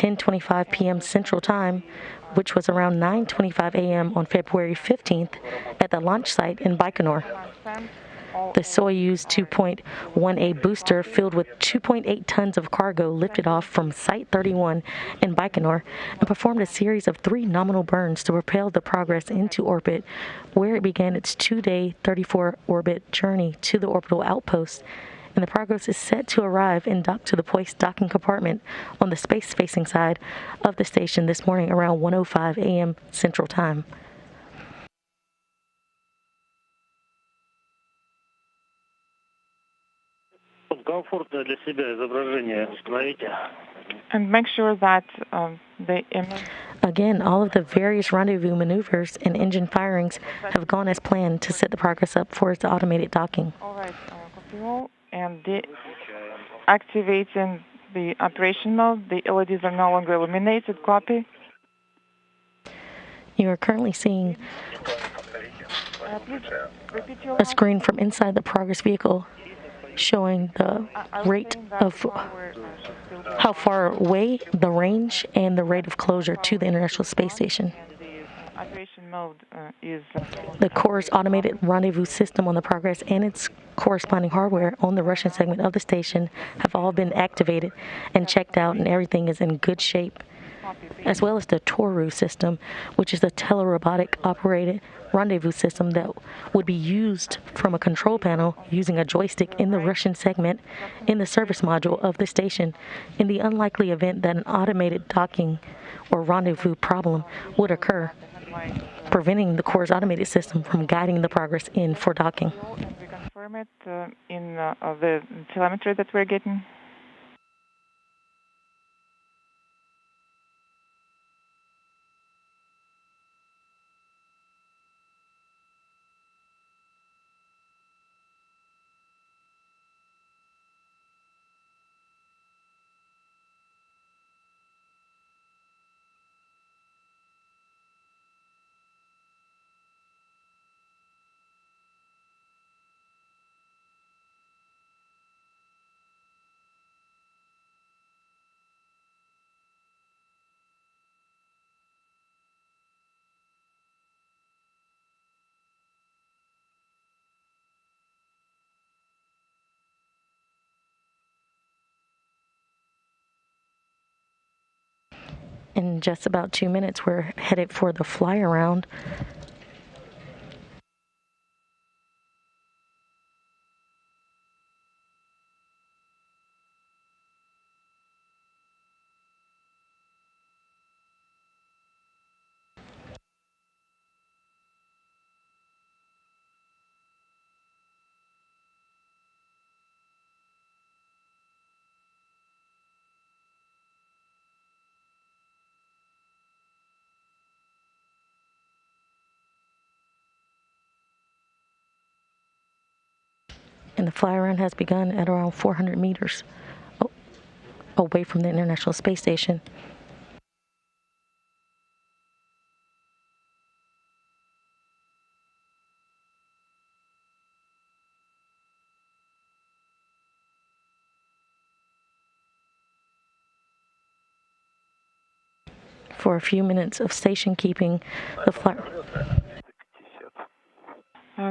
10:25 p.m. Central Time, which was around 9:25 a.m. on February 15th at the launch site in Baikonur. The Soyuz 2.1A booster, filled with 2.8 tons of cargo, lifted off from Site 31 in Baikonur and performed a series of 3 nominal burns to propel the Progress into orbit, where it began its 2-day, 34-orbit journey to the orbital outpost. And the Progress is set to arrive and dock to the poised docking compartment on the space-facing side of the station this morning around 1:05 a.m. Central Time. And make sure that the image... Again, all of the various rendezvous maneuvers and engine firings have gone as planned to set the Progress up for its automated docking. All right, and activating the operation mode. The LEDs are no longer illuminated. Copy. You are currently seeing a screen from inside the Progress vehicle showing the rate of how far away, the range, and the rate of closure to the International Space Station. Operation mode is... The Core's automated rendezvous system on the Progress and its corresponding hardware on the Russian segment of the station have all been activated and checked out, and everything is in good shape, as well as the Toru system, which is a telerobotic operated rendezvous system that would be used from a control panel using a joystick in the Russian segment in the service module of the station in the unlikely event that an automated docking or rendezvous problem would occur, preventing the Core's automated system from guiding the Progress in for docking. We confirm it in the telemetry that we're getting. In just about 2 minutes, we're headed for the fly around. And the fly around has begun at around 400 meters away from the International Space Station. For a few minutes of station keeping, the fly...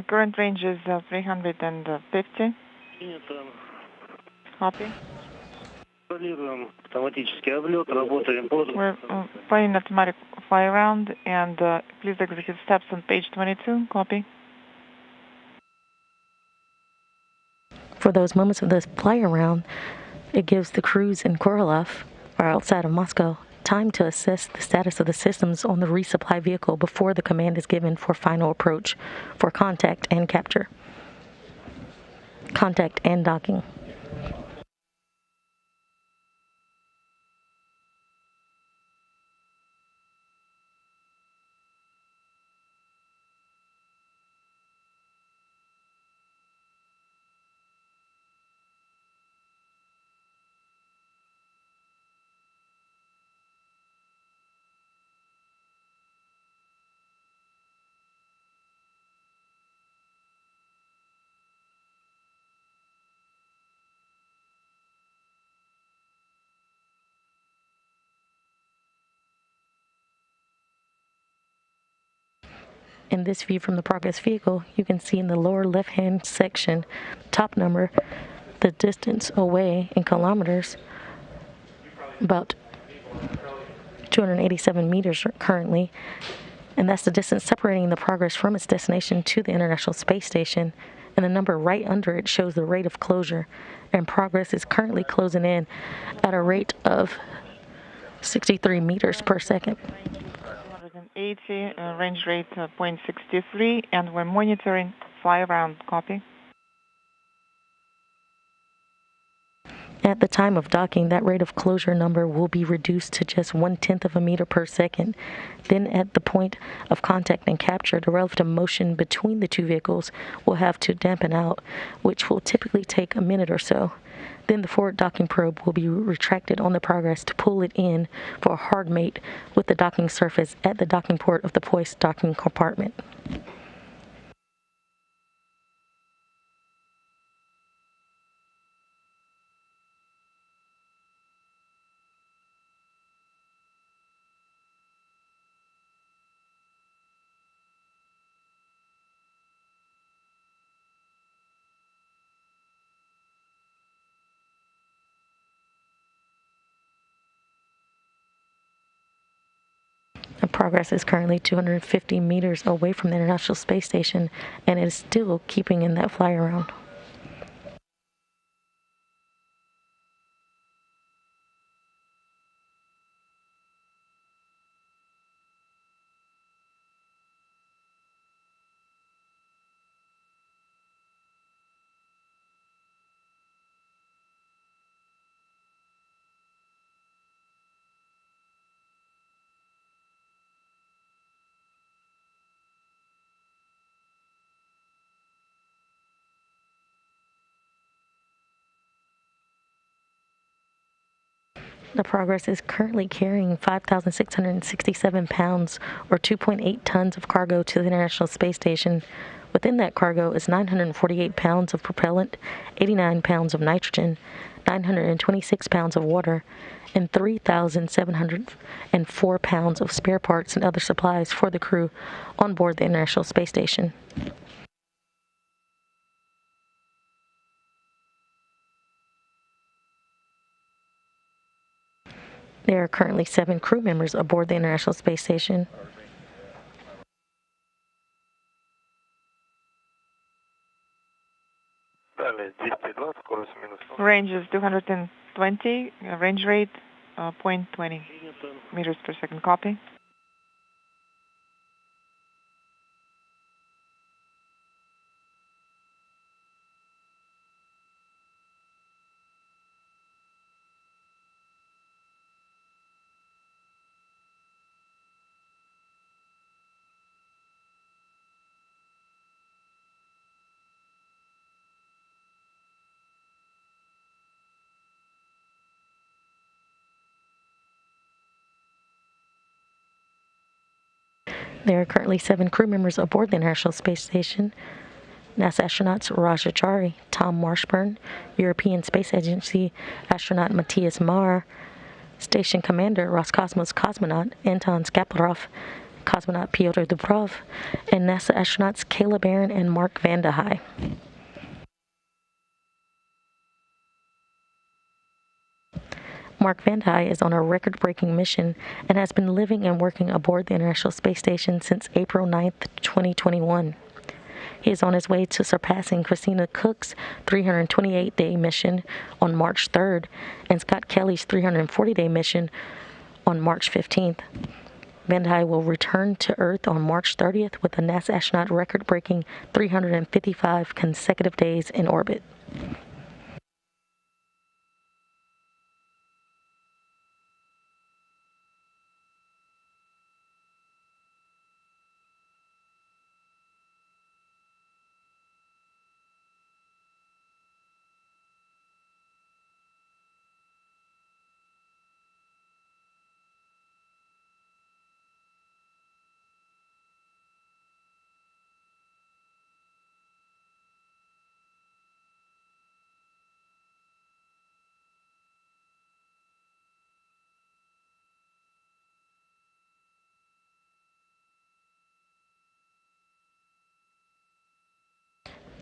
Current range is 350. Copy. We're planning automatic fly around, and please execute steps on page 22. Copy. For those moments of this fly around, it gives the crews in Korolev, or outside of Moscow, time to assess the status of the systems on the resupply vehicle before the command is given for final approach for contact and capture. Contact and docking. In this view from the Progress vehicle, you can see in the lower left-hand section, top number, the distance away in kilometers, about 287 meters currently, and that's the distance separating the Progress from its destination to the International Space Station. And the number right under it shows the rate of closure, and Progress is currently closing in at a rate of 63 meters per second. 280, range rate 0.63, and we're monitoring fly around. Copy. At the time of docking, that rate of closure number will be reduced to just 1/10 of a meter per second. Then at the point of contact and capture, the relative motion between the two vehicles will have to dampen out, which will typically take a minute or so. Then the forward docking probe will be retracted on the Progress to pull it in for a hard mate with the docking surface at the docking port of the Poise docking compartment. The Progress is currently 250 meters away from the International Space Station, and it is still keeping in that fly around. The Progress is currently carrying 5,667 pounds, or 2.8 tons of cargo to the International Space Station. Within that cargo is 948 pounds of propellant, 89 pounds of nitrogen, 926 pounds of water, and 3,704 pounds of spare parts and other supplies for the crew on board the International Space Station. There are currently 7 crew members aboard the International Space Station. Range is 220, range rate 0.20 meters per second. Copy. There are currently 7 crew members aboard the International Space Station. NASA astronauts Raj Achari, Tom Marshburn, European Space Agency astronaut Matthias Mahr, Station Commander Roscosmos cosmonaut Anton Skaplarov, cosmonaut Pyotr Dubrov, and NASA astronauts Kayla Barron and Mark Vande Hei. Mark Vande Hei is on a record-breaking mission and has been living and working aboard the International Space Station since April 9th, 2021. He is on his way to surpassing Christina Koch's 328-day mission on March 3rd and Scott Kelly's 340-day mission on March 15th. Vande Hei will return to Earth on March 30th with a NASA astronaut record-breaking 355 consecutive days in orbit.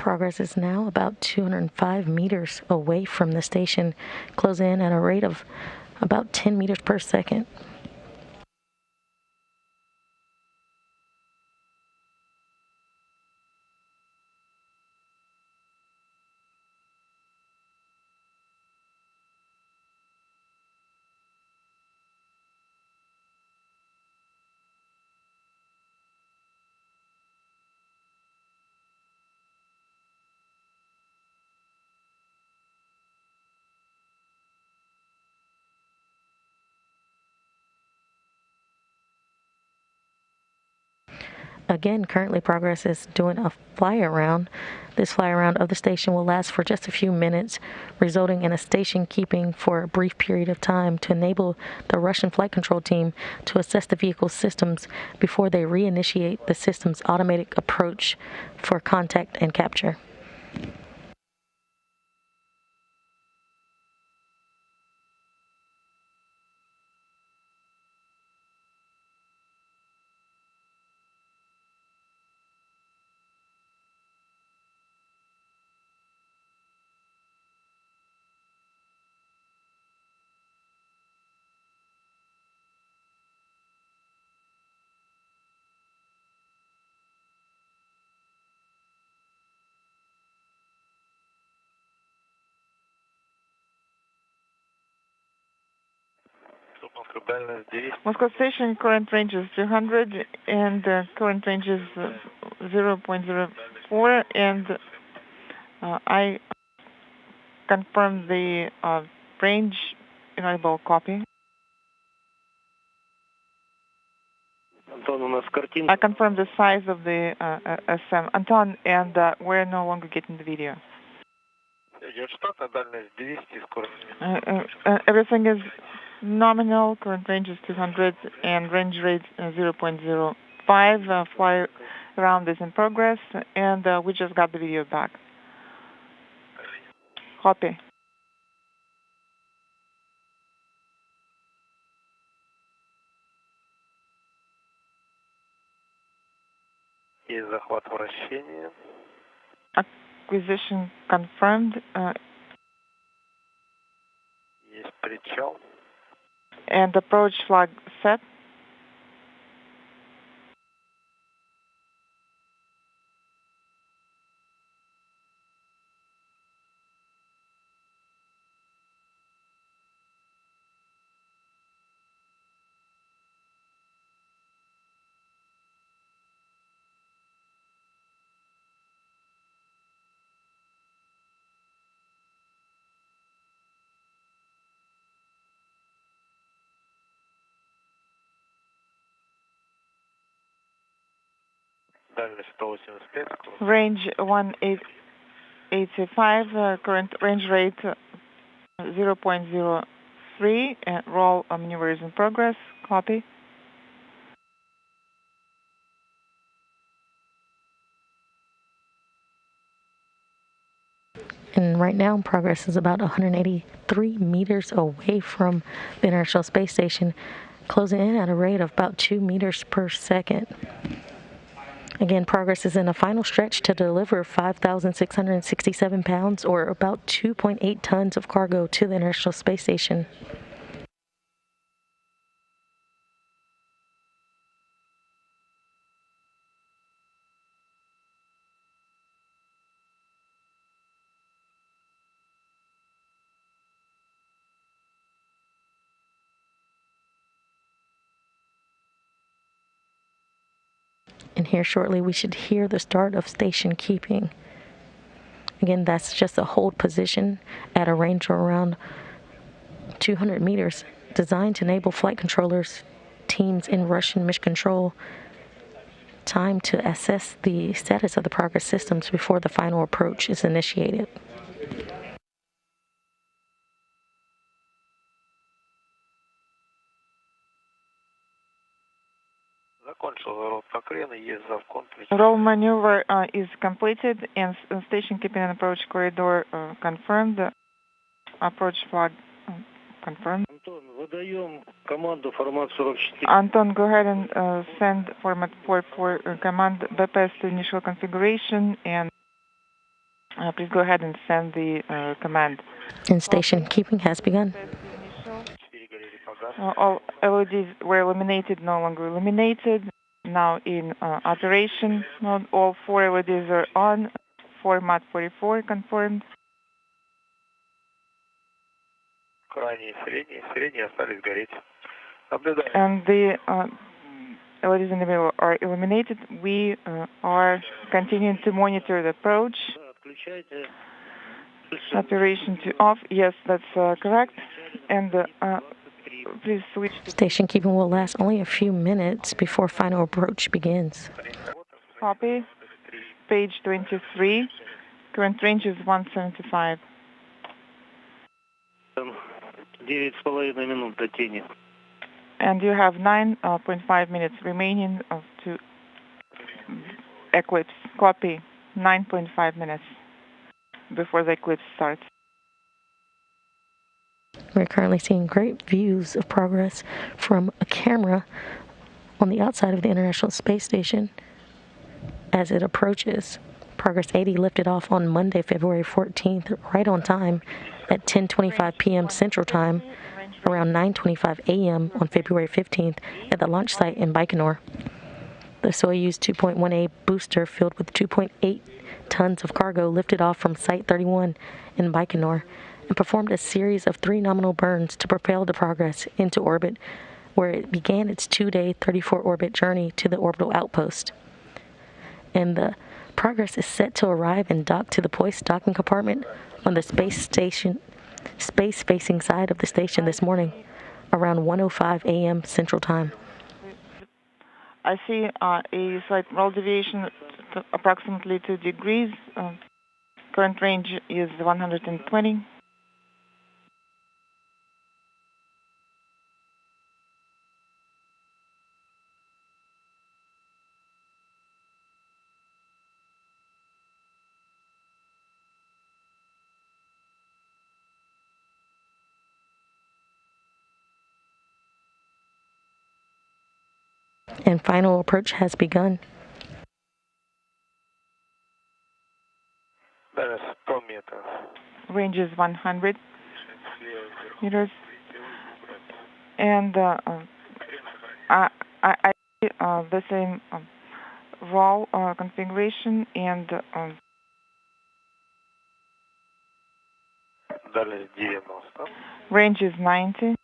Progress is now about 205 meters away from the station, closing in at a rate of about 10 meters per second. Again, currently Progress is doing a fly around. This fly around of the station will last for just a few minutes, resulting in a station keeping for a brief period of time to enable the Russian flight control team to assess the vehicle's systems before they reinitiate the system's automatic approach for contact and capture. Moscow station current range is 200 and current range is 0.04, and I confirm the range enable copy. I confirm the size of the SM. Anton, and we're no longer getting the video. Everything is nominal. Current range is 200 and range rate 0.05. Fly around is in progress, and we just got the video back. Copy. Acquisition confirmed. And approach flag set. Range 185, current range rate 0.03, and roll maneuver is in progress. Copy. And right now, Progress is about 183 meters away from the International Space Station, closing in at a rate of about 2 meters per second. Again, Progress is in a final stretch to deliver 5,667 pounds, or about 2.8 tons of cargo to the International Space Station. And here shortly, we should hear the start of station keeping. Again, that's just a hold position at a range of around 200 meters, designed to enable flight controllers, teams in Russian mission control, time to assess the status of the Progress systems before the final approach is initiated. Roll maneuver is completed and station keeping and approach corridor confirmed. Approach flag confirmed. Anton, go ahead and send format 44 command bypass initial configuration and Please go ahead and send the command. And station keeping has begun. All LEDs were illuminated, no longer illuminated. Now in operation mode, all 4 LEDs are on. Format 44 confirmed. And the LEDs in the middle are illuminated. We are continuing to monitor the approach. Operation to off. Yes, that's correct. And please switch. Station keeping will last only a few minutes before final approach begins. Copy. Page 23. Current range is 175. 9,5 минут до тени. And you have 9.5 minutes remaining to eclipse. Copy. 9.5 minutes before the eclipse starts. We're currently seeing great views of progress from a camera on the outside of the International Space Station as it approaches. Progress 80 lifted off on Monday, February 14th, right on time at 10:25 p.m. Central Time, around 9:25 a.m. on February 15th at the launch site in Baikonur. The Soyuz 2.1A booster filled with 2.8 tons of cargo lifted off from Site 31 in Baikonur and performed a series of 3 nominal burns to propel the Progress into orbit, where it began its 2-day 34-orbit journey to the orbital outpost. And the Progress is set to arrive and dock to the Poist docking compartment on the space-facing side of the station this morning, around 1:05 a.m. Central Time. I see a slight roll deviation, approximately 2 degrees. Current range is 120. And final approach has begun. Range is 100 meters. And I see the same roll configuration and range is 90.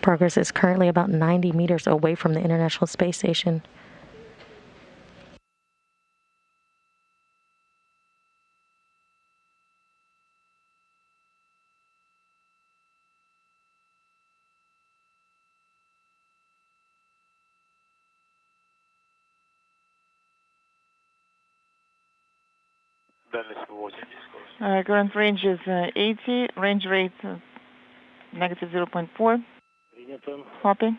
Progress is currently about 90 meters away from the International Space Station. Current range is 80. Range rate negative 0.4. Copy.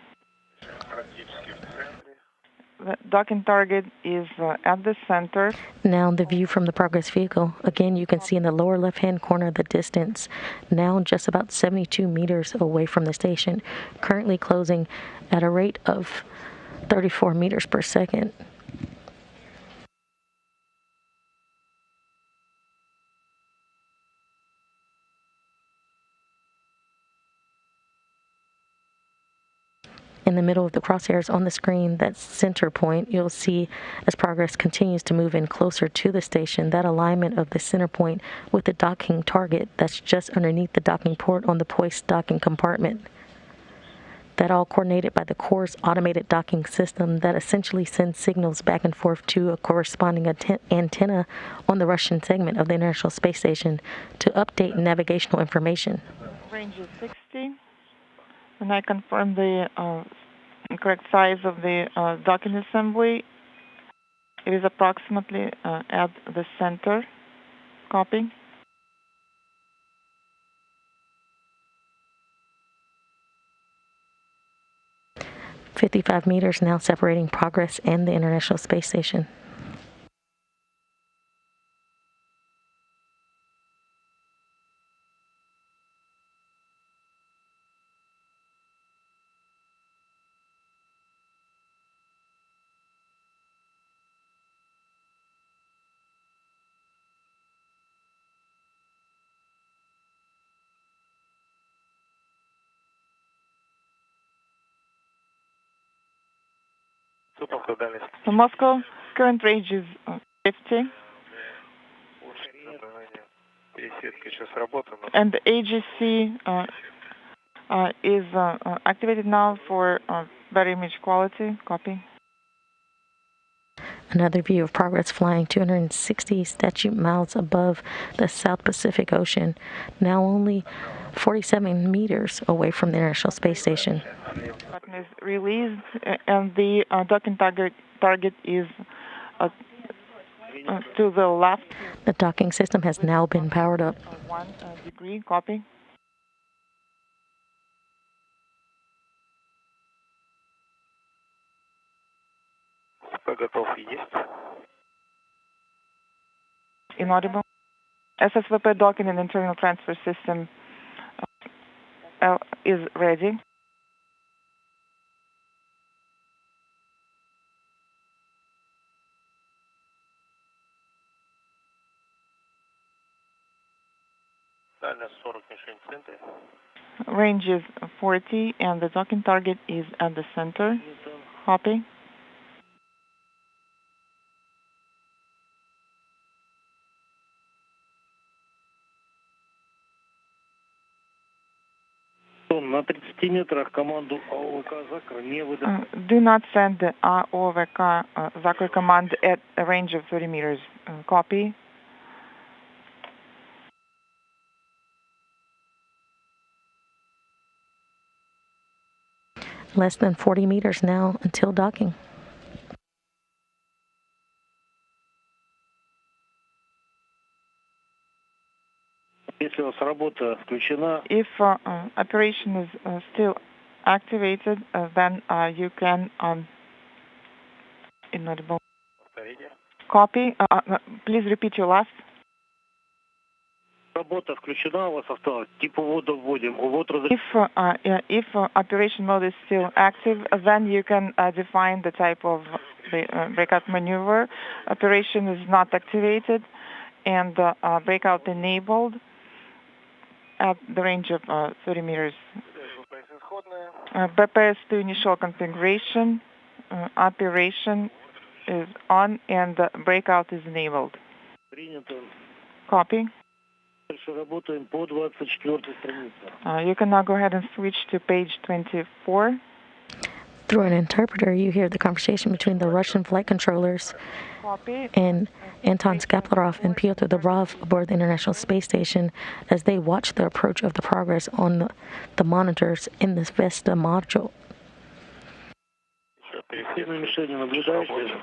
The docking target is at the center. Now the view from the Progress vehicle. Again, you can see in the lower left-hand corner the distance, now just about 72 meters away from the station, currently closing at a rate of 34 meters per second. In the middle of the crosshairs on the screen, that center point, you'll see as Progress continues to move in closer to the station, that alignment of the center point with the docking target that's just underneath the docking port on the Poist docking compartment. That all coordinated by the core's automated docking system that essentially sends signals back and forth to a corresponding antenna on the Russian segment of the International Space Station to update navigational information. Range is 60. And I confirm the correct size of the docking assembly. It is approximately at the center. Copy. "55 meters now separating Progress and the International Space Station. So Moscow, current range is 50. And the AGC is activated now for better image quality. Copy. Another view of progress flying 260 statute miles above the South Pacific Ocean, now only 47 meters away from the International Space Station. Button is released, and the docking target is to the left. The docking system has now been powered up. 1 degree. Copy. Inaudible. SSVP docking and internal transfer system is ready. Range is 40, and the docking target is at the center. Copy. На 30 метрах команду АОВК «Закр» не выдавать. Do not send the AOVK Zakr command at a range of 30 meters. Copy. Less than 40 meters now until docking. Если у вас работа включена, If operation is still activated, then you can inaudible. Copy. Please repeat your last. работа включена, у вас осталось, тип увода вводим, увод разрешен. If operation mode is still active, then you can define the type of the breakout maneuver. Operation is not activated, and breakout enabled at the range of 30 meters. BPS to initial configuration. Operation is on, and breakout is enabled. Принято. Copy. Дальше работаем по 24 странице. You can now go ahead and switch to page 24. Through an interpreter, you hear the conversation between the Russian flight controllers Copy. and Anton Skaplarov and Pyotr Dobrov aboard the International Space Station as they watch the approach of the progress on the monitors in this Vesta module. Все на мишени наблюдаете.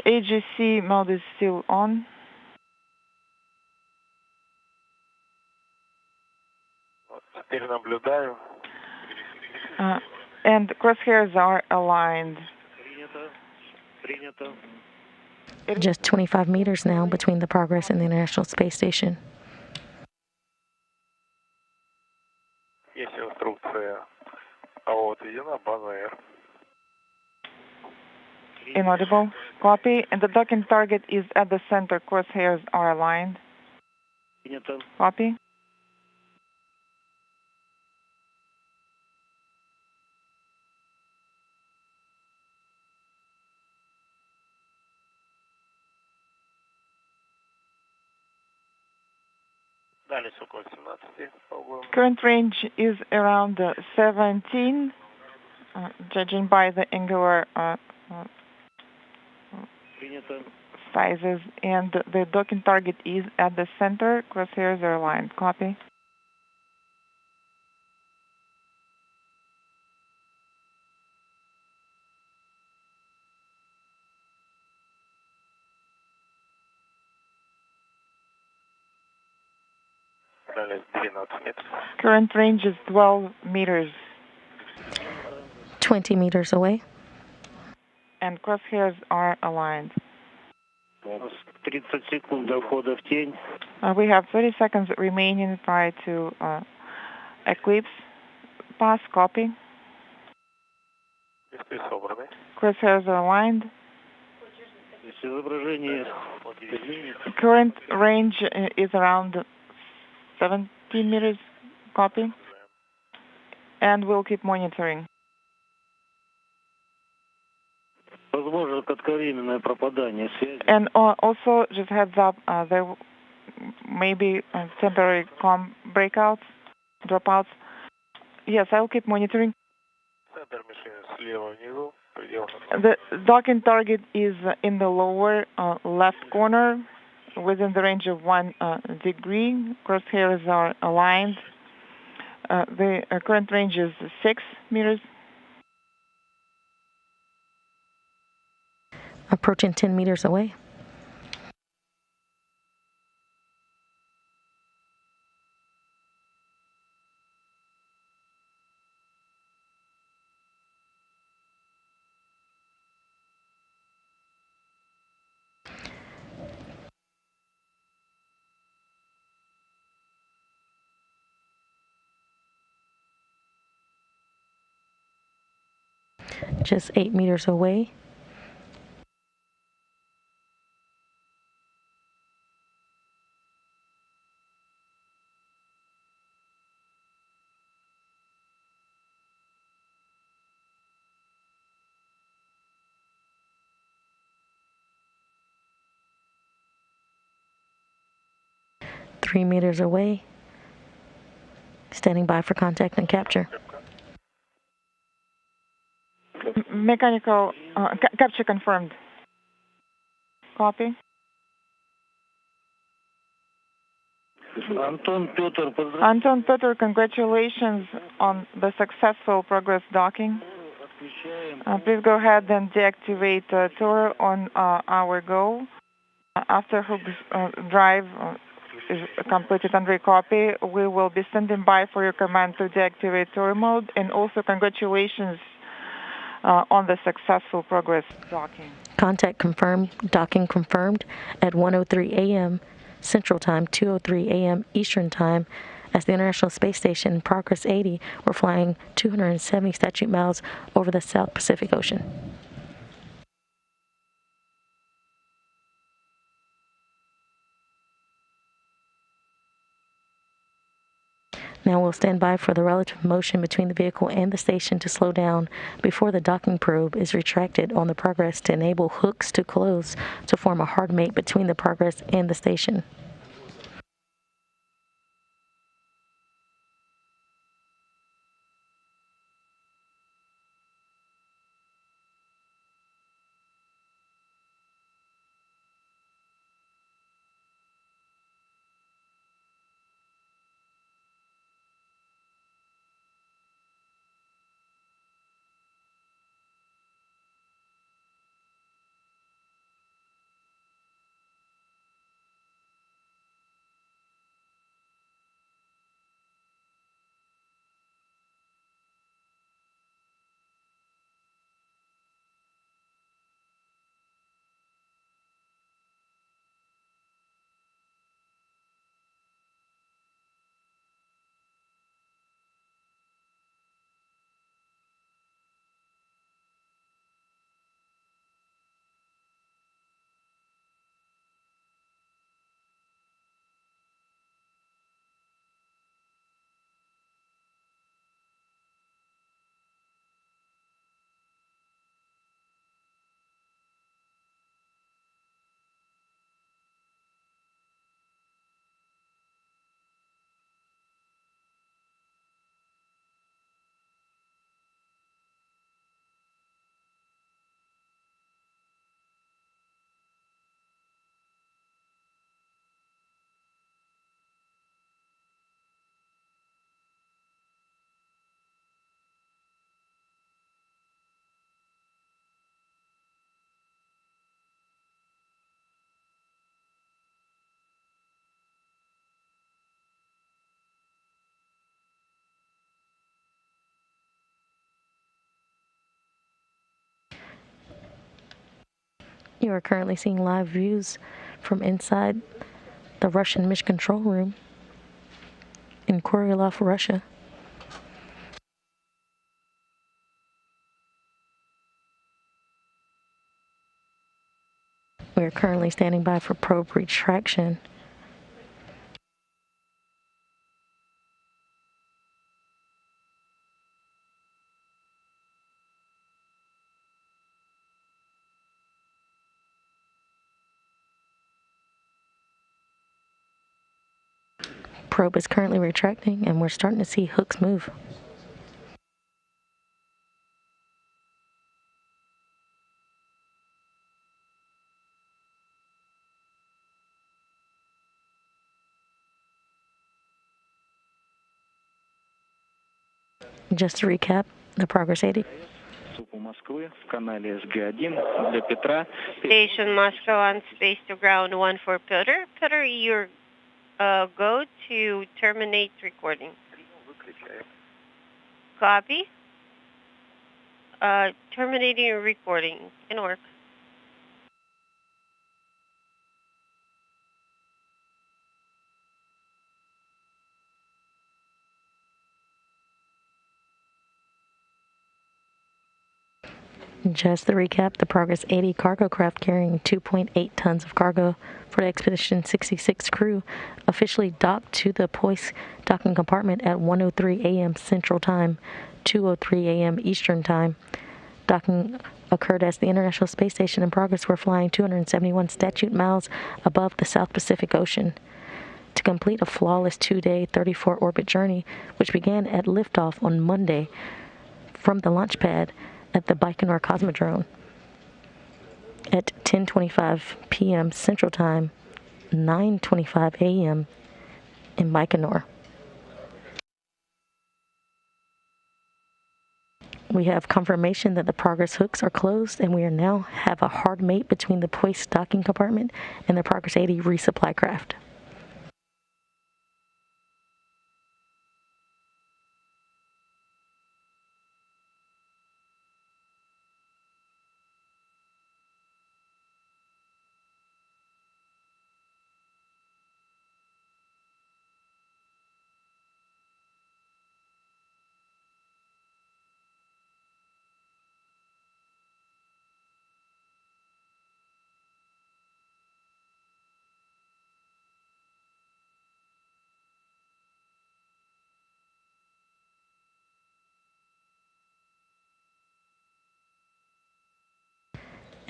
AGC mode is still on. Теперь наблюдаю. And crosshairs are aligned. Принято. Принято. Just 25 meters now between the progress and the International Space Station. Есть инструкция. АО отведена, база Р. Inaudible. Copy. And the docking target is at the center. Crosshairs are aligned. Принято. Copy. Дальше около 17 по углам. Current range is around 17, judging by the angular Принято. sizes, and the docking target is at the center. Crosshairs are aligned. Copy. Дальше 12 метров. Current range is 12 meters, 20 meters away. and crosshairs are aligned. У нас 30 секунд до входа в тень. We have 30 seconds remaining prior to eclipse pass. Copy. Листы собраны. Crosshairs are aligned. Если изображение изменится, Current range is around 17 meters. Copy. And we'll keep monitoring. кратковременное пропадание связи. And also, just heads up, there may be temporary breakouts, dropouts. Yes, I'll keep monitoring. Центр мишени слева внизу, предел. The docking target is in the lower left corner, within the range of 1 degree. Crosshairs are aligned. The current range is 6 meters. Approaching 10 meters away. Just 8 meters away. Three meters away. Standing by for contact and capture. Mechanical capture confirmed. Copy. Anton Petr, congratulations on the successful progress docking. Please go ahead and deactivate tour on our go. After FOCUS drive is completed and recopy, we will be standing by for your command to deactivate tour mode. And also congratulations on the successful progress docking. Contact confirmed, docking confirmed at 1:03 a.m. Central Time, 2:03 a.m. Eastern Time. As the International Space Station Progress 80, we're flying 270 statute miles over the South Pacific Ocean. Now we'll stand by for the relative motion between the vehicle and the station to slow down before the docking probe is retracted on the Progress to enable hooks to close to form a hard mate between the Progress and the station. You are currently seeing live views from inside the Russian Mission Control Room in Korolov, Russia. We are currently standing by for probe retraction. Probe is currently retracting, and we're starting to see hooks move. Just to recap, the Progress 80. Station Moscow on space to ground 1 for Peter. Peter, you're go to terminate recording. Copy. Terminating your recording. Can work. Just to recap, the Progress 80 cargo craft carrying 2.8 tons of cargo for the Expedition 66 crew officially docked to the Poise docking compartment at 1:03 a.m. Central Time, 2:03 a.m. Eastern Time. Docking occurred as the International Space Station and Progress were flying 271 statute miles above the South Pacific Ocean to complete a flawless 2-day 34-orbit journey, which began at liftoff on Monday from the launch pad at the Baikonur Cosmodrome at 10:25 p.m. Central Time, 9:25 a.m. in Baikonur. We have confirmation that the Progress hooks are closed, and we are now have a hard mate between the Poise docking compartment and the Progress 80 resupply craft.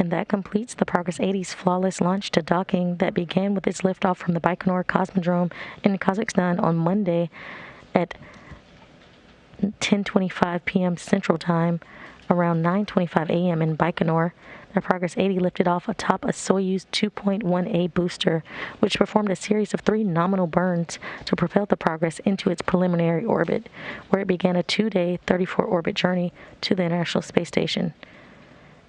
And that completes the Progress 80's flawless launch to docking that began with its liftoff from the Baikonur Cosmodrome in Kazakhstan on Monday at 10:25 p.m. Central Time, around 9:25 a.m. in Baikonur. The Progress 80 lifted off atop a Soyuz 2.1A booster, which performed a series of 3 nominal burns to propel the Progress into its preliminary orbit, where it began a 2-day 34-orbit journey to the International Space Station.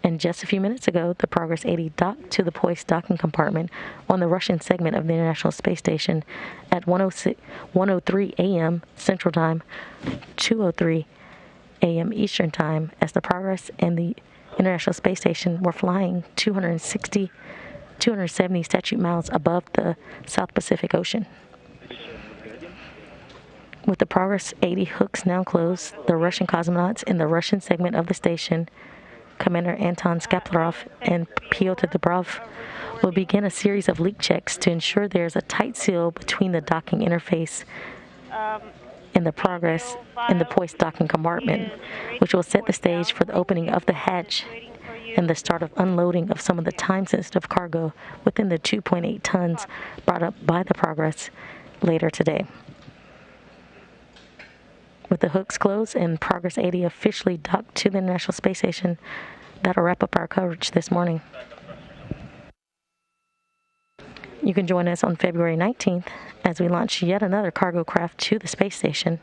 And just a few minutes ago, the Progress 80 docked to the Poise docking compartment on the Russian segment of the International Space Station at 1:03 a.m. Central Time, 2:03 a.m. Eastern Time, as the Progress and the International Space Station were flying 270 statute miles above the South Pacific Ocean. With the Progress 80 hooks now closed, the Russian cosmonauts in the Russian segment of the station, Commander Anton Skaplarov and Pyotr Dobrov, will begin a series of leak checks to ensure there's a tight seal between the docking interface and the Progress and the Poise docking compartment, which will set the stage for the opening of the hatch and the start of unloading of some of the time-sensitive cargo within the 2.8 tons brought up by the Progress later today. With the hooks closed and Progress 80 officially docked to the International Space Station, that'll wrap up our coverage this morning. You can join us on February 19th as we launch yet another cargo craft to the space station,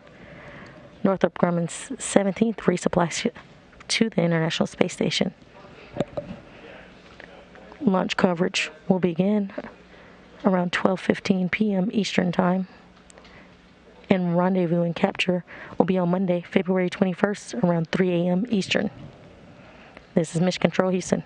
Northrop Grumman's 17th resupply to the International Space Station. Launch coverage will begin around 12:15 p.m. Eastern Time, and rendezvous and capture will be on Monday, February 21st, around 3 a.m. Eastern. This is Mission Control Houston.